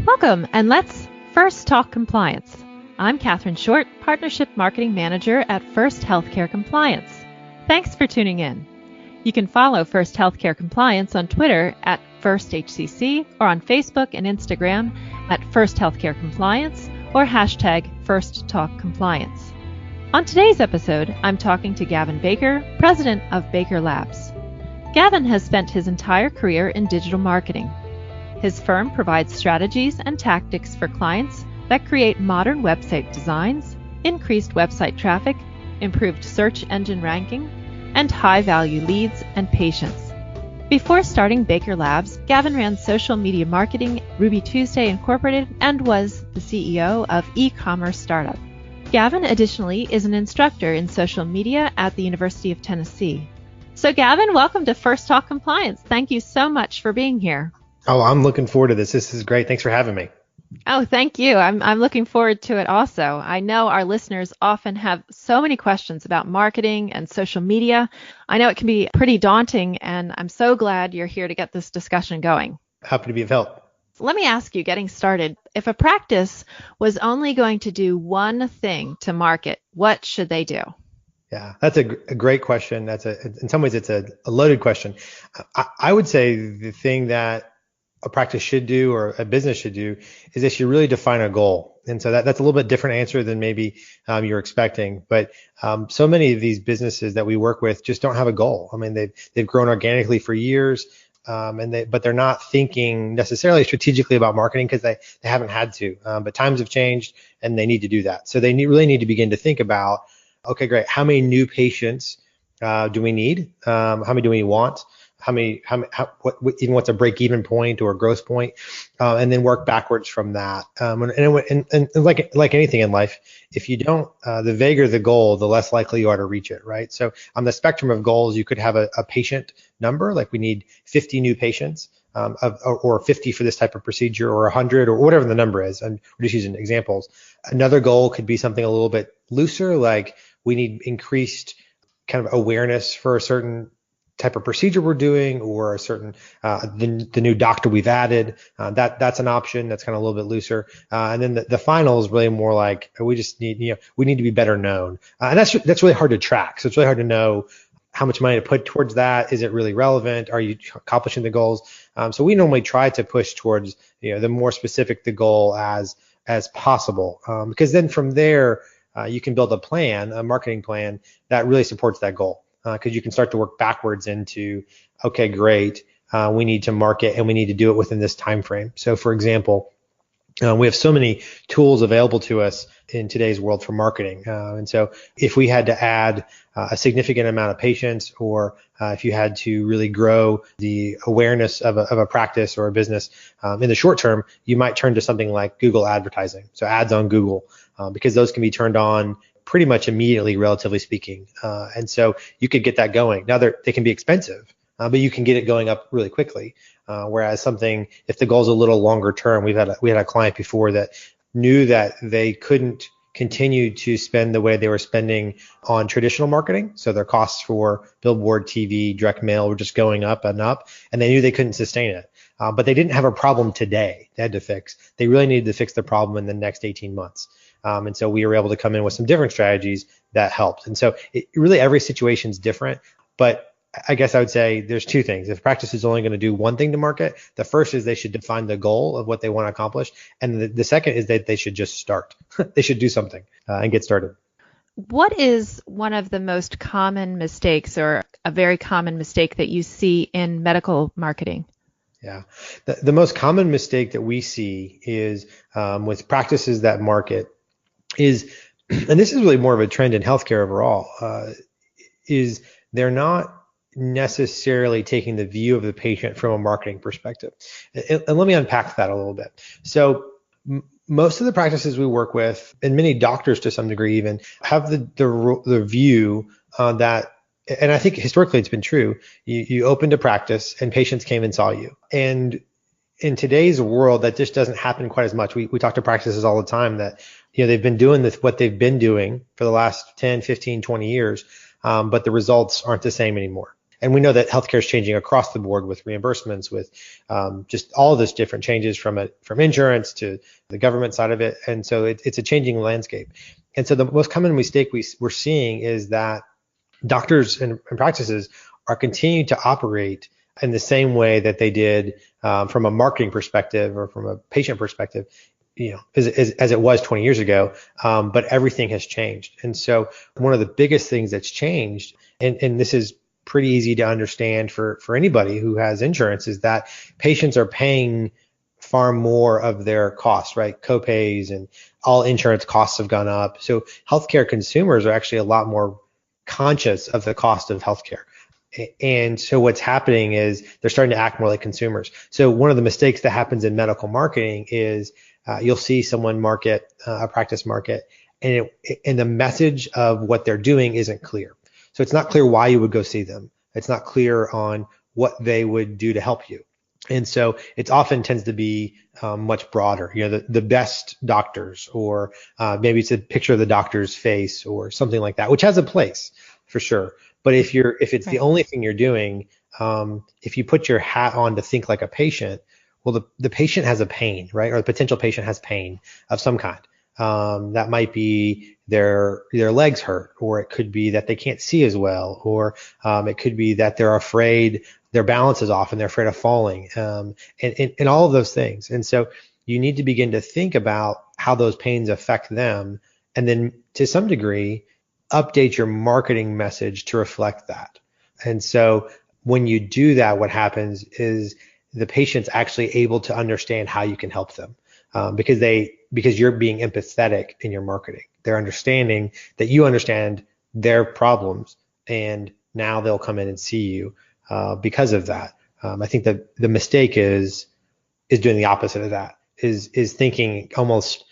Welcome, and let's first talk compliance. I'm Katherine Short, Partnership Marketing Manager at First Healthcare Compliance. Thanks for tuning in. You can follow First Healthcare Compliance on Twitter at FirstHCC or on Facebook and Instagram at First Healthcare Compliance or hashtag FirstTalkCompliance. On today's episode, I'm talking to Gavin Baker, President of Baker Labs. Gavin has spent his entire career in digital marketing. His firm provides strategies and tactics for clients that create modern website designs, increased website traffic, improved search engine ranking, and high-value leads and patients. Before starting Baker Labs, Gavin ran social media marketing, Ruby Tuesday Incorporated, and was the CEO of e-commerce startup. Gavin additionally is an instructor in social media at the University of Tennessee. So Gavin, welcome to First Talk Compliance. Thank you so much for being here. Oh, I'm looking forward to this. This is great. Thanks for having me. Oh, thank you. I'm looking forward to it also. I know our listeners often have so many questions about marketing and social media. I know it can be pretty daunting, and I'm so glad you're here to get this discussion going. Happy to be of help. So let me ask you, getting started, if a practice was only going to do one thing to market, what should they do? Yeah, that's a great question. In some ways, it's a loaded question. I would say the thing that a practice should do or a business should do is they should really define a goal. And so that's a little bit different answer than maybe you're expecting. But so many of these businesses that we work with just don't have a goal. I mean, they've grown organically for years, but they're not thinking necessarily strategically about marketing because they haven't had to. But times have changed and they need to do that. So they really need to begin to think about, okay, great. How many new patients do we need? How many do we want? What's a break-even point or a growth point, and then work backwards from that. And like anything in life, if you don't, the vaguer the goal, the less likely you are to reach it, right? So on the spectrum of goals, you could have a patient number, like we need 50 new patients, or 50 for this type of procedure, or 100, or whatever the number is. And we're just using examples. Another goal could be something a little bit looser, like we need increased kind of awareness for a certain type of procedure we're doing, or a certain the new doctor we've added. That's an option that's kind of a little bit looser. And then the final is really more like we just need we need to be better known, and that's really hard to track. So it's really hard to know how much money to put towards that. Is it really relevant? Are you accomplishing the goals? So we normally try to push towards the more specific the goal as possible, because then from there you can build a marketing plan that really supports that goal. Because you can start to work backwards into, okay, great, we need to market and we need to do it within this time frame. So for example, we have so many tools available to us in today's world for marketing. And so if we had to add a significant amount of patients, or if you had to really grow the awareness of a practice or a business in the short term, you might turn to something like Google advertising. So ads on Google, because those can be turned on pretty much immediately, relatively speaking. And so you could get that going. Now they can be expensive, but you can get it going up really quickly. Whereas something, if the goal is a little longer term, we had a client before that knew that they couldn't continue to spend the way they were spending on traditional marketing. So their costs for billboard, TV, direct mail were just going up and up, and they knew they couldn't sustain it. But they didn't have a problem today they had to fix. They really needed to fix the problem in the next 18 months. And so we were able to come in with some different strategies that helped. And so really every situation is different, but I guess I would say there's two things. If practice is only going to do one thing to market, the first is they should define the goal of what they want to accomplish. And the second is that they should just start. They should do something and get started. What is one of the most common mistakes, or a very common mistake that you see in medical marketing? Yeah, the most common mistake that we see is with practices that market is, and this is really more of a trend in healthcare overall, is they're not necessarily taking the view of the patient from a marketing perspective. And let me unpack that a little bit. So most of the practices we work with, and many doctors to some degree even, have the view that, and I think historically it's been true, you opened a practice and patients came and saw you. And in today's world, that just doesn't happen quite as much. We talk to practices all the time that they've been doing what they've been doing for the last 10, 15, 20 years, but the results aren't the same anymore. And we know that healthcare is changing across the board with reimbursements, with just all of those different changes from insurance to the government side of it. And so it's a changing landscape. And so the most common mistake we're seeing is that doctors and practices are continuing to operate in the same way that they did from a marketing perspective or from a patient perspective, as it was 20 years ago. But everything has changed. And so one of the biggest things that's changed, and this is pretty easy to understand for anybody who has insurance, is that patients are paying far more of their costs, right? Copays and all insurance costs have gone up. So healthcare consumers are actually a lot more conscious of the cost of healthcare. And so what's happening is they're starting to act more like consumers. So one of the mistakes that happens in medical marketing is you'll see someone market a practice market, and the message of what they're doing isn't clear. So it's not clear why you would go see them. It's not clear on what they would do to help you. And so it often tends to be much broader, the best doctors, or maybe it's a picture of the doctor's face or something like that, which has a place for sure. But if it's the only thing you're doing, if you put your hat on to think like a patient, well, the patient has a pain, right? Or the potential patient has pain of some kind. That might be their legs hurt, or it could be that they can't see as well, or it could be that they're afraid their balance is off and they're afraid of falling, and all of those things. And so you need to begin to think about how those pains affect them, and then to some degree update your marketing message to reflect that. And so when you do that, what happens is the patient's actually able to understand how you can help them, because you're being empathetic in your marketing. They're understanding that you understand their problems, and now they'll come in and see you because of that. I think that the mistake is doing the opposite of that, is thinking almost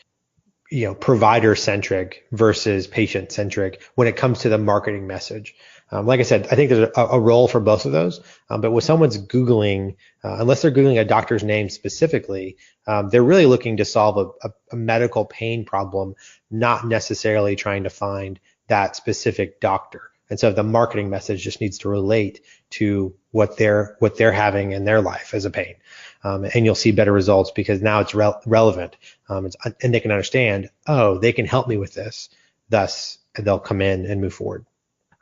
provider centric versus patient centric when it comes to the marketing message. Like I said, I think there's a role for both of those. But when someone's Googling, unless they're Googling a doctor's name specifically, they're really looking to solve a medical pain problem, not necessarily trying to find that specific doctor. And so the marketing message just needs to relate to what they're having in their life as a pain. And you'll see better results because now it's relevant, and they can understand, oh, they can help me with this. Thus, they'll come in and move forward.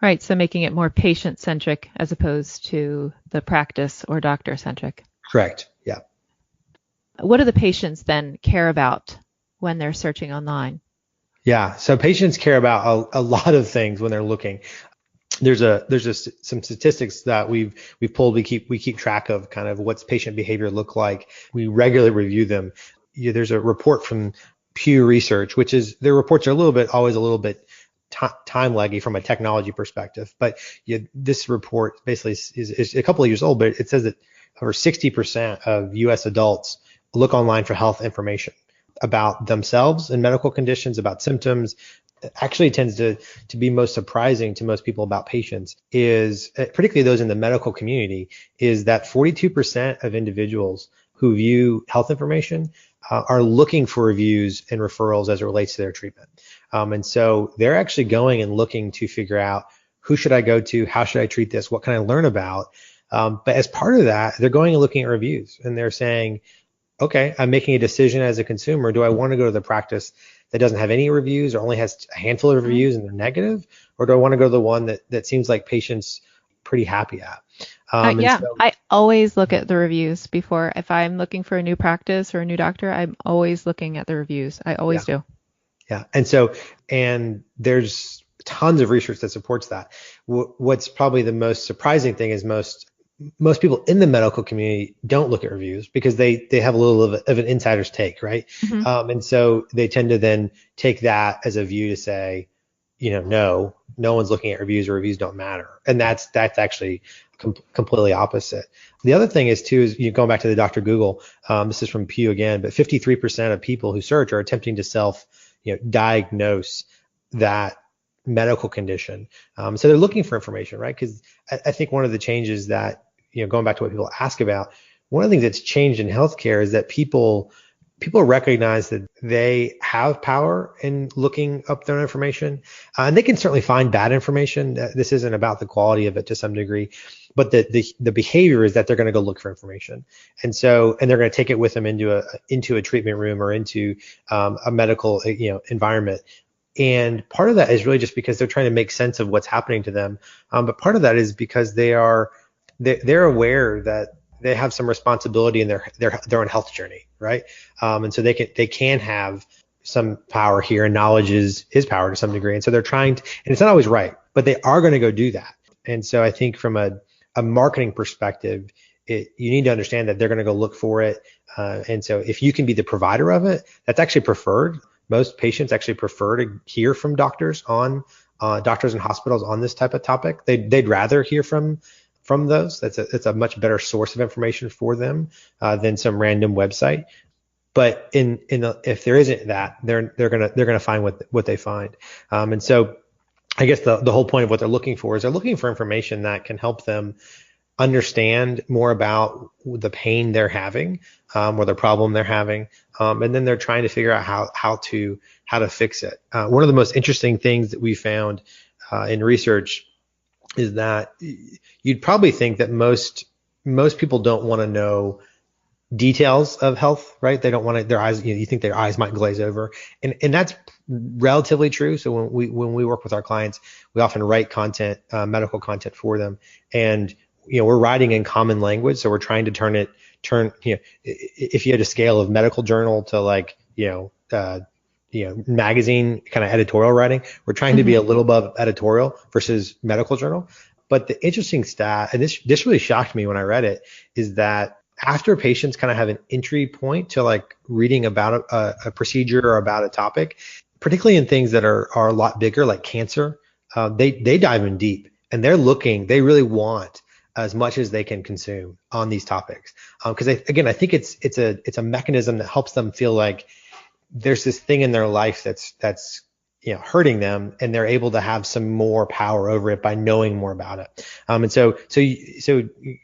Right. So making it more patient-centric as opposed to the practice or doctor-centric. Correct. Yeah. What do the patients then care about when they're searching online? Yeah. So patients care about a lot of things when they're looking. There's some statistics that we've pulled. We keep track of kind of what's patient behavior look like. We regularly review them. There's a report from Pew Research, which is their reports are always a little bit time laggy from a technology perspective. But this report basically is a couple of years old, but it says that over 60% of U.S. adults look online for health information about themselves and medical conditions, about symptoms. Actually tends to be most surprising to most people about patients is, particularly those in the medical community, is that 42% of individuals who view health information are looking for reviews and referrals as it relates to their treatment. And so they're actually going and looking to figure out, who should I go to? How should I treat this? What can I learn about? But as part of that, they're going and looking at reviews, and they're saying, okay, I'm making a decision as a consumer. Do I want to go to the practice that doesn't have any reviews or only has a handful of reviews and they're negative? Or do I want to go to the one that seems like patients pretty happy at? I always look at the reviews before. If I'm looking for a new practice or a new doctor, I'm always looking at the reviews. I always do. Yeah. And there's tons of research that supports that. What's probably the most surprising thing is most people in the medical community don't look at reviews because they have a little of an insider's take, right? Mm-hmm. And so they tend to then take that as a view to say, no one's looking at reviews, or reviews don't matter. And that's actually completely opposite. The other thing is going back to the Dr. Google, this is from Pew again, but 53% of people who search are attempting to diagnose that medical condition. So they're looking for information, right? Because I think one of the changes that, going back to what people ask about, one of the things that's changed in healthcare is that people people recognize that they have power in looking up their information, and they can certainly find bad information. This isn't about the quality of it to some degree, but the behavior is that they're going to go look for information, and they're going to take it with them into a treatment room or into a medical environment. And part of that is really just because they're trying to make sense of what's happening to them, but part of that is because they're aware that they have some responsibility in their own health journey, right? And so they can have some power here, and knowledge is power to some degree. And so they're trying to, and it's not always right, but they are going to go do that. And so I think from a marketing perspective, you need to understand that they're going to go look for it. And so if you can be the provider of it, that's actually preferred. Most patients actually prefer to hear from doctors and hospitals on this type of topic. They'd rather hear from those. It's a much better source of information for them than some random website. But if there isn't that, they're gonna find what they find. And so I guess the whole point of what they're looking for is they're looking for information that can help them understand more about the pain they're having, or the problem they're having, and then they're trying to figure out how to fix it. One of the most interesting things that we found in research is that you'd probably think that most people don't want to know details of health, right? They don't want to, their eyes, you think their eyes might glaze over, and that's relatively true. So when we work with our clients, we often write content, medical content for them, and we're writing in common language, so we're trying to turn if you had a scale of medical journal to magazine kind of editorial writing, we're trying to be a little above editorial versus medical journal. But the interesting stat, and this really shocked me when I read it, is that after patients kind of have an entry point to like reading about a procedure or about a topic, particularly in things that are a lot bigger, like cancer, they dive in deep, and they really want as much as they can consume on these topics. Because I think it's a mechanism that helps them feel like there's this thing in their life that's hurting them, and they're able to have some more power over it by knowing more about it. And so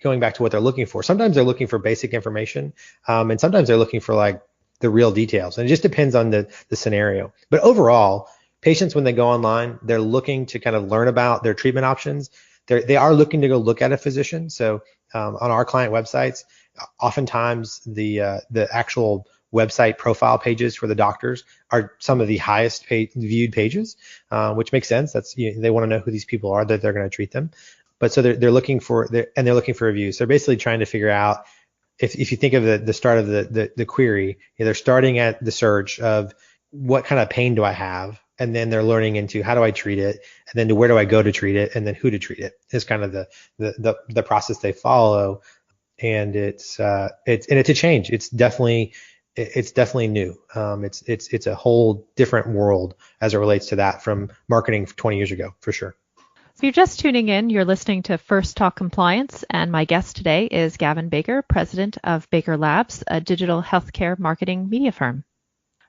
going back to what they're looking for, sometimes they're looking for basic information, and sometimes they're looking for like the real details, and it just depends on the scenario. But overall, patients, when they go online, they're looking to kind of learn about their treatment options. They are looking to go look at a physician. So on our client websites, oftentimes the actual website profile pages for the doctors are some of the highest viewed pages, which makes sense. That's they want to know who these people are that they're going to treat them. But so they're looking for reviews. They're basically trying to figure out, if you think of the start of the query, they're starting at the search of what kind of pain do I have, and then they're learning into how do I treat it, and then to where do I go to treat it, and then who to treat it is kind of the process they follow. And it's a change. It's definitely new. It's a whole different world as it relates to that from marketing 20 years ago, for sure. If you're just tuning in, you're listening to First Talk Compliance, and my guest today is Gavin Baker, president of Baker Labs, a digital healthcare marketing media firm.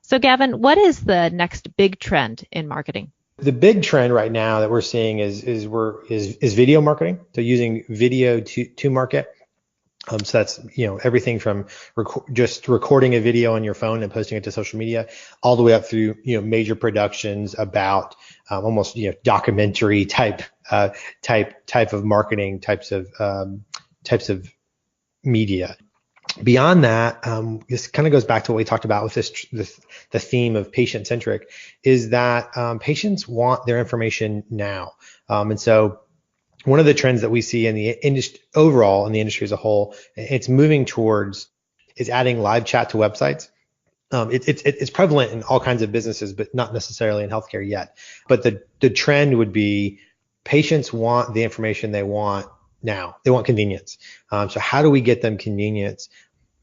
So Gavin, what is the next big trend in marketing? The big trend right now that we're seeing is video marketing. So using video to market. So that's everything from just recording a video on your phone and posting it to social media, all the way up through major productions about almost documentary type of marketing, types of media. Beyond that, this kind of goes back to what we talked about with the theme of patient centric, is that patients want their information now, and so one of the trends that we see in the industry overall, in the industry as a whole, it's moving towards is adding live chat to websites. It's prevalent in all kinds of businesses, but not necessarily in healthcare yet. But the trend would be patients want the information they want now. They want convenience. So how do we get them convenience?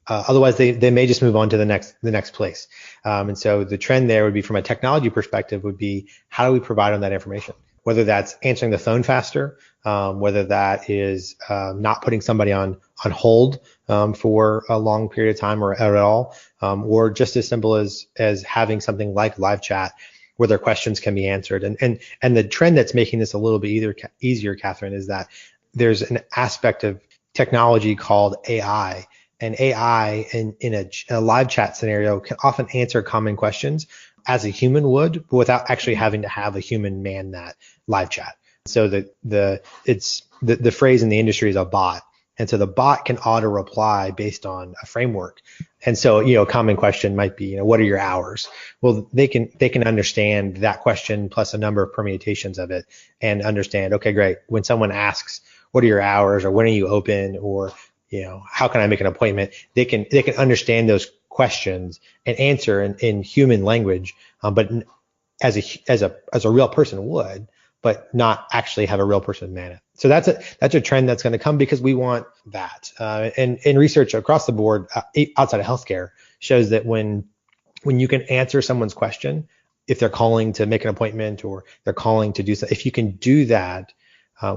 Otherwise, they may just move on to the next place. And so the trend there would be, from a technology perspective, would be how do we provide them that information? Whether that's answering the phone faster, whether that is not putting somebody on hold for a long period of time or at all, or just as simple as having something like live chat where their questions can be answered. And the trend that's making this a little bit easier, Catherine, is that there's an aspect of technology called AI and AI in a live chat scenario can often answer common questions as a human would, but without actually having to have a human man that live chat. So the phrase in the industry is a bot. And so the bot can auto reply based on a framework. And so, a common question might be, what are your hours? Well, they can understand that question plus a number of permutations of it and understand, okay, great. When someone asks, what are your hours, or when are you open, or, how can I make an appointment? They can understand those questions and answer in human language, but as a real person would, but not actually have a real person man it. So that's a trend that's going to come because we want that. And research across the board outside of healthcare shows that when you can answer someone's question, if they're calling to make an appointment or they're calling to do something, if you can do that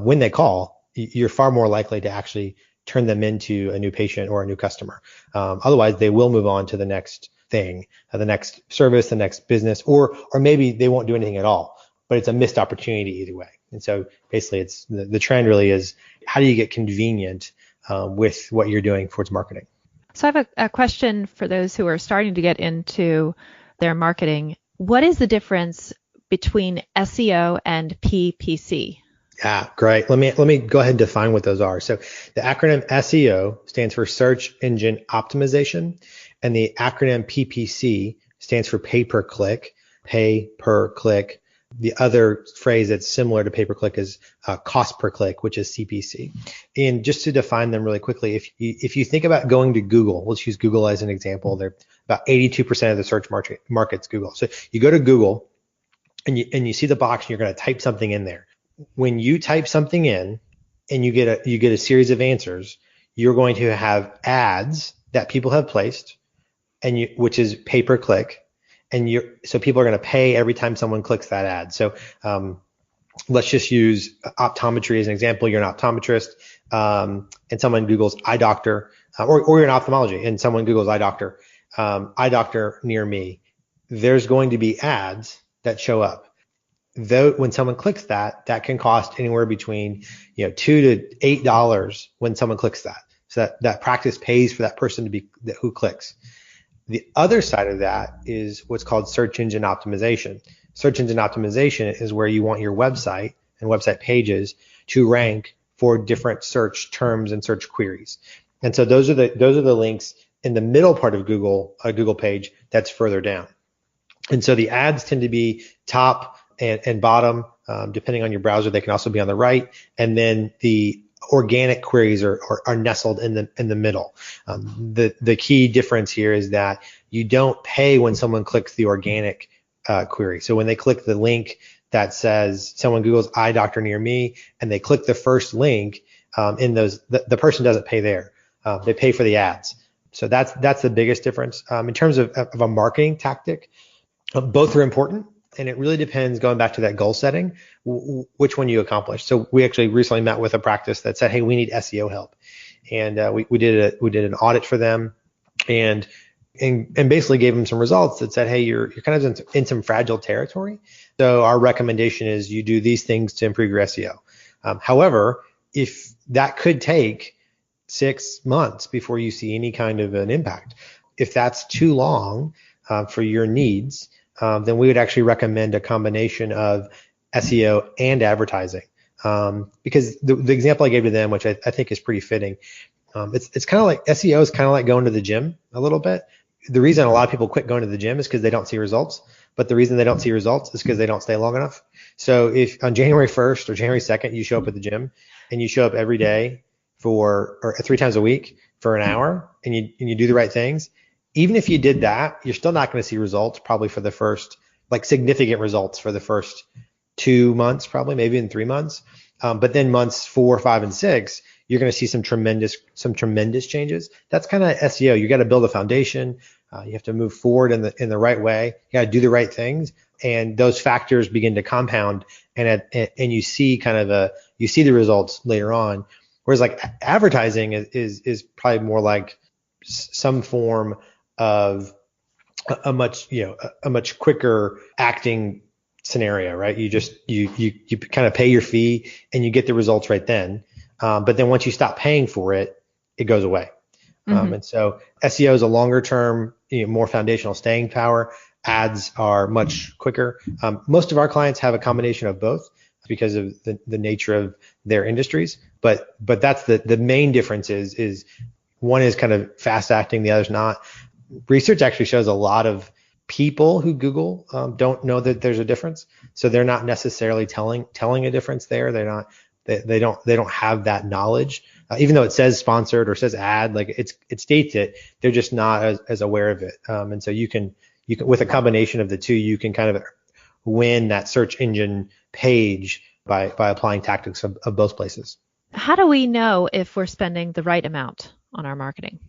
when they call, you're far more likely to actually turn them into a new patient or a new customer. Otherwise, they will move on to the next thing, the next service, the next business, or maybe they won't do anything at all. But it's a missed opportunity either way. And so basically, it's the trend really is how do you get convenient with what you're doing towards marketing? So I have a question for those who are starting to get into their marketing. What is the difference between SEO and PPC? Yeah, great. Let me go ahead and define what those are. So the acronym SEO stands for Search Engine Optimization, and the acronym PPC stands for pay per click. The other phrase that's similar to pay per click is cost per click, which is CPC. And just to define them really quickly, if you think about going to Google, let's use Google as an example. They're about 82% of the search market's Google. So you go to Google and you see the box and you're going to type something in there. When you type something in and you get a series of answers, you're going to have ads that people have placed, which is pay per click. So people are going to pay every time someone clicks that ad. So let's just use optometry as an example. You're an optometrist, and someone Googles eye doctor, or you're in ophthalmology and someone Googles eye doctor near me. There's going to be ads that show up. Though when someone clicks that can cost anywhere between $2 to $8 when someone clicks that. So that practice pays for that person who clicks. The other side of that is what's called search engine optimization. Search engine optimization is where you want your website and website pages to rank for different search terms and search queries. And so those are the links in the middle part of a Google page that's further down. And so the ads tend to be top and bottom, depending on your browser. They can also be on the right, and then the organic queries are nestled in the middle. The key difference here is that you don't pay when someone clicks the organic query. So when they click the link that says someone Googles eye doctor near me, and they click the first link the person doesn't pay there. They pay for the ads. So that's the biggest difference. In terms of a marketing tactic, both are important. And it really depends, going back to that goal setting, which one you accomplish. So we actually recently met with a practice that said, hey, we need SEO help. And we did an audit for them and basically gave them some results that said, hey, you're kind of in some fragile territory. So our recommendation is you do these things to improve your SEO. However, if that could take 6 months before you see any kind of an impact, if that's too long for your needs, then we would actually recommend a combination of SEO and advertising. Because the example I gave to them, which I think is pretty fitting, it's kind of like SEO is kind of like going to the gym a little bit. The reason a lot of people quit going to the gym is because they don't see results. But the reason they don't see results is because they don't stay long enough. So if on January 1st or January 2nd, you show up at the gym and you show up every day or 3 times a week for an hour and you do the right things, even if you did that, you're still not going to see results probably for the first, significant results for the first 2 months, probably maybe in 3 months. But then months 4, 5, and 6, you're going to see some tremendous changes. That's kind of SEO. You got to build a foundation. You have to move forward in the right way. You got to do the right things, and those factors begin to compound, and you see you see the results later on. Whereas advertising is probably more like some form of a much quicker acting scenario, right? You kind of pay your fee and you get the results right then. But then once you stop paying for it, it goes away. Mm-hmm. And so SEO is a longer term, more foundational staying power. Ads are much quicker. Most of our clients have a combination of both because of the nature of their industries. But that's the main difference is one is kind of fast acting, the other's not. Research actually shows a lot of people who Google don't know that there's a difference, so they're not necessarily telling a difference there. They're not they don't have that knowledge, even though it says sponsored or says ad, like it states it. They're just not as aware of it. And so you can with a combination of the two, you can kind of win that search engine page by applying tactics of both places. How do we know if we're spending the right amount on our marketing?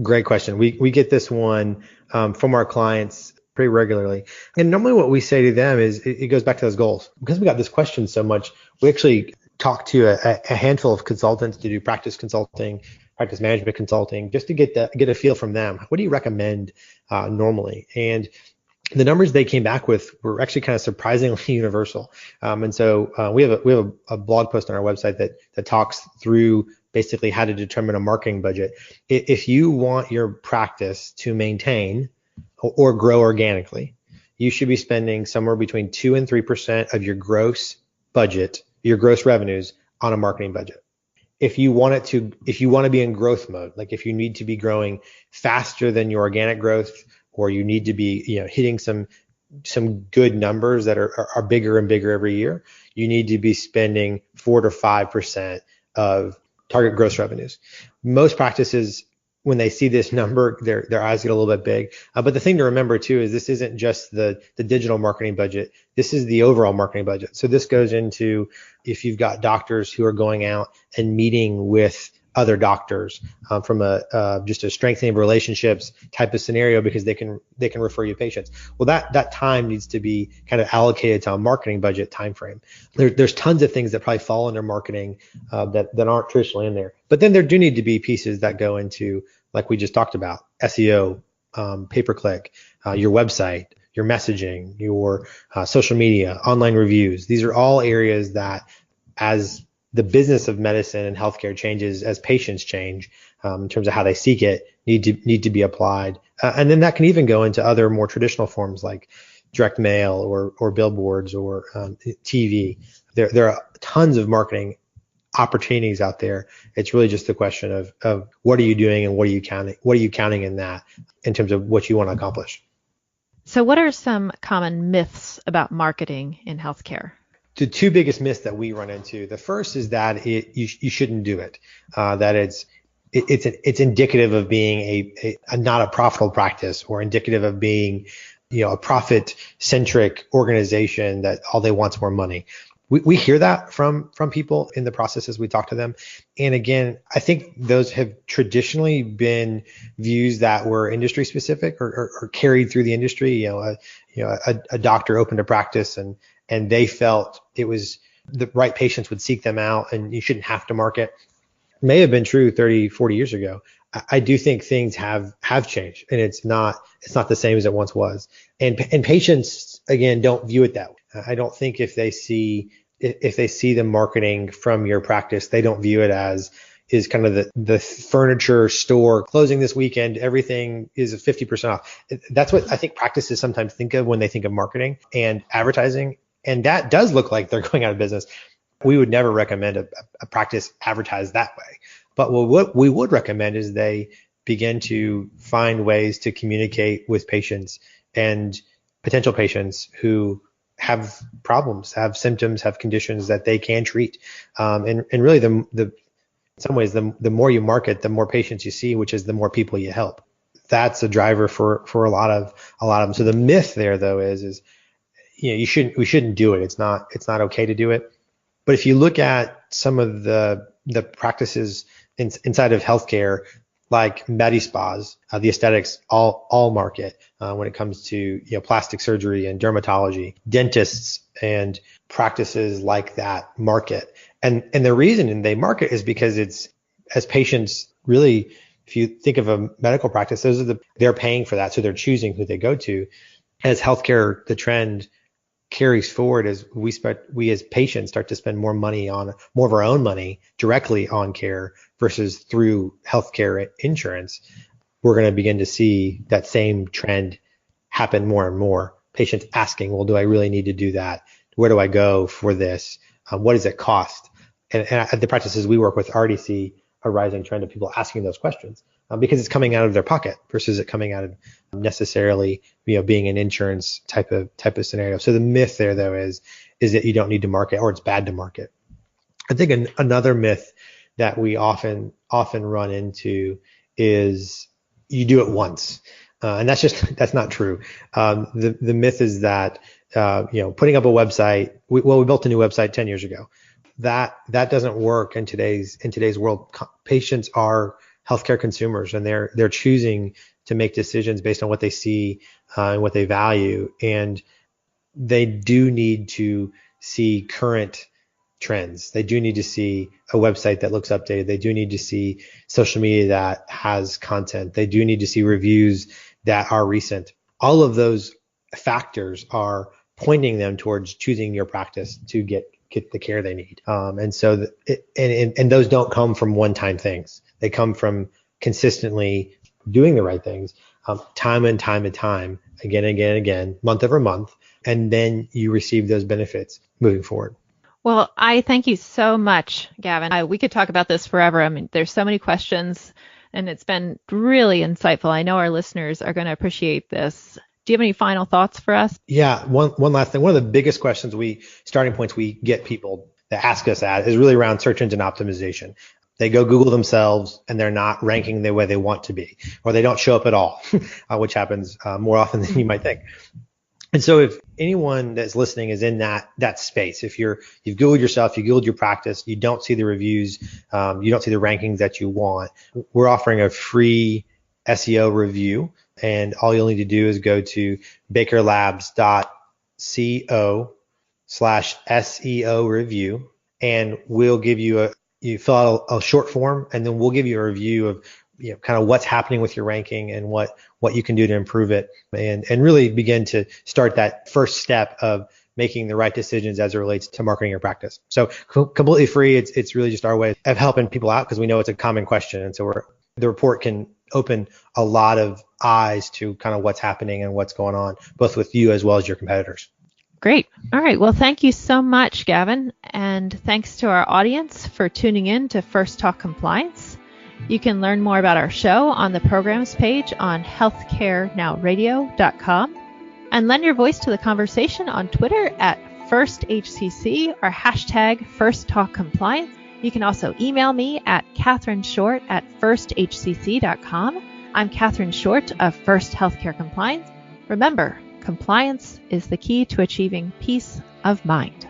Great question. We get this one from our clients pretty regularly. And normally what we say to them is it goes back to those goals. Because we got this question so much, we actually talk to a handful of consultants to do practice consulting, practice management consulting, just to get a feel from them. What do you recommend normally? And the numbers they came back with were actually kind of surprisingly universal. And so we have a blog post on our website that talks through basically how to determine a marketing budget. If you want your practice to maintain or grow organically, you should be spending somewhere between 2 and 3% of your gross budget, your gross revenues, on a marketing budget. If you want to be in growth mode, like if you need to be growing faster than your organic growth, or you need to be hitting some good numbers that are bigger and bigger every year, you need to be spending 4 to 5% of target gross revenues. Most practices, when they see this number, their eyes get a little bit big. But the thing to remember too is this isn't just the digital marketing budget. This is the overall marketing budget. So this goes into if you've got doctors who are going out and meeting with other doctors from just a strengthening of relationships type of scenario, because they can refer you patients. Well, that time needs to be kind of allocated to a marketing budget time frame. There's tons of things that probably fall under marketing that aren't traditionally in there. But then there do need to be pieces that go into, like we just talked about, SEO, pay-per-click, your website, your messaging, your social media, online reviews. These are all areas that, as the business of medicine and healthcare changes, as patients change in terms of how they seek it, need to be applied. And then that can even go into other more traditional forms like direct mail or billboards or TV. There are tons of marketing opportunities out there. It's really just the question of what are you doing and what are you counting in that in terms of what you want to accomplish. So what are some common myths about marketing in healthcare? The two biggest myths that we run into. The first is that you shouldn't do it. That it's indicative of being a not a profitable practice, or indicative of being a profit centric organization that all they want is more money. We hear that from people in the processes we talk to them. And again, I think those have traditionally been views that were industry specific or carried through the industry. A doctor opened a practice and they felt it was the right patients would seek them out and you shouldn't have to market. May have been true 30, 40 years ago. I do think things have changed, and it's not the same as it once was. And patients, again, don't view it that way. I don't think if they see the marketing from your practice, they don't view it as is kind of the furniture store closing this weekend, everything is 50% off. That's what I think practices sometimes think of when they think of marketing and advertising. And that does look like they're going out of business. We would never recommend a practice advertise that way. But what we would recommend is they begin to find ways to communicate with patients and potential patients who have problems, have symptoms, have conditions that they can treat. And really in some ways, the more you market, the more patients you see, which is the more people you help. That's a driver for a lot of them. So the myth there though is we shouldn't do it. It's not okay to do it. But if you look at some of the practices inside of healthcare, like med spas, the aesthetics all market when it comes to plastic surgery and dermatology, dentists and practices like that market. And the reason they market is because it's, as patients really, if you think of a medical practice, they're paying for that, so they're choosing who they go to. As healthcare, the trend carries forward as we as patients start to spend more of our own money directly on care versus through healthcare insurance. We're going to begin to see that same trend happen more and more. Patients asking, well, do I really need to do that? Where do I go for this? What does it cost? And at the practices we work with already see a rising trend of people asking those questions because it's coming out of their pocket versus it coming out of necessarily, being an insurance type of scenario. So the myth there, though, is that you don't need to market or it's bad to market. I think another myth that we often run into is you do it once. And that's not true. The myth is that, putting up a website, we built a new website 10 years ago. That doesn't work in today's world. Patients are healthcare consumers, and they're choosing to make decisions based on what they see and what they value. And they do need to see current trends. They do need to see a website that looks updated. They do need to see social media that has content. They do need to see reviews that are recent. All of those factors are pointing them towards choosing your practice to get the care they need. And so those don't come from one-time things. They come from consistently doing the right things, time and time, again, month over month, and then you receive those benefits moving forward. Well, I thank you so much, Gavin. We could talk about this forever. I mean, there's so many questions, and it's been really insightful. I know our listeners are going to appreciate this. Do you have any final thoughts for us? Yeah, one last thing. One of the biggest starting points we get people that ask us at is really around search engine optimization. They go Google themselves and they're not ranking the way they want to be, or they don't show up at all, which happens more often than you might think. And so if anyone that's listening is in that space, if you've Googled yourself, you Googled your practice, you don't see the reviews, you don't see the rankings that you want, we're offering a free SEO review. And all you'll need to do is go to bakerlabs.co/SEO review, and we'll give you you fill out a short form, and then we'll give you a review of kind of what's happening with your ranking and what you can do to improve it, and really begin to start that first step of making the right decisions as it relates to marketing your practice. So completely free. It's really just our way of helping people out because we know it's a common question, and so the report can open a lot of eyes to kind of what's happening and what's going on, both with you as well as your competitors. Great. All right. Well, thank you so much, Gavin. And thanks to our audience for tuning in to First Talk Compliance. You can learn more about our show on the programs page on healthcarenowradio.com and lend your voice to the conversation on Twitter at FirstHCC or hashtag FirstTalkCompliance. You can also email me at catherineshort@firsthcc.com. I'm Catherine Short of First Healthcare Compliance. Remember, compliance is the key to achieving peace of mind.